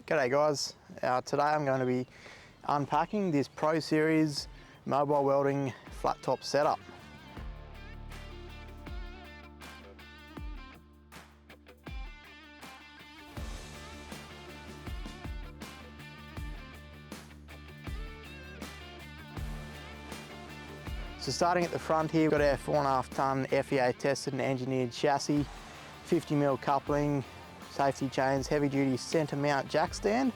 G'day guys, today I'm going to be unpacking this Pro Series mobile welding flat top setup. So starting at the front here, we've got our 4.5 tonne FEA tested and engineered chassis, 50mm coupling, safety chains, heavy duty centre mount jack stand.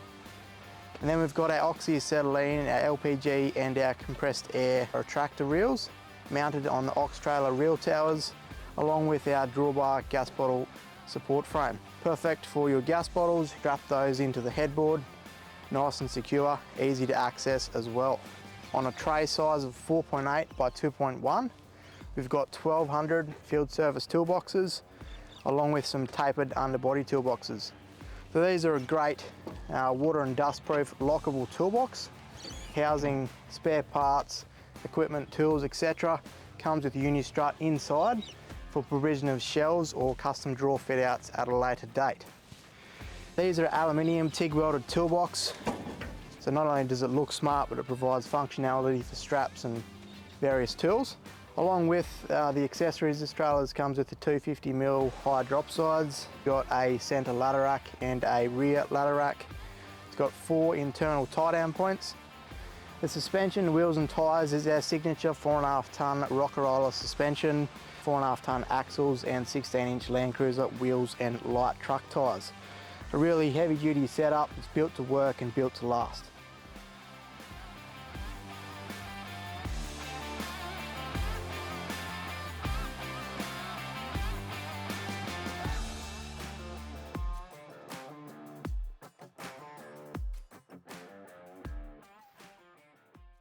And then we've got our oxyacetylene, our LPG and our compressed air Retracta reels mounted on the ox trailer reel towers, along with our Drawbar gas bottle support frame. Perfect for your gas bottles, strap those into the headboard, nice and secure, easy to access as well. On a tray size of 4.8 by 2.1, we've got 1200 field service toolboxes, along with some tapered underbody toolboxes. So these are a great water and dust proof lockable toolbox, housing spare parts, equipment, tools, etc. Comes with Unistrut inside for provision of shells or custom drawer fit outs at a later date. These are aluminium TIG welded toolbox. So not only does it look smart, but it provides functionality for straps and various tools. Along with the accessories, this trailer comes with the 250mm high drop sides. Got a centre ladder rack and a rear ladder rack. It's got 4 internal tie down points. The suspension, wheels and tyres is our signature 4.5 tonne Rockerola suspension, 4.5 tonne axles and 16-inch Land Cruiser wheels and light truck tyres. A really heavy duty setup, it's built to work and built to last.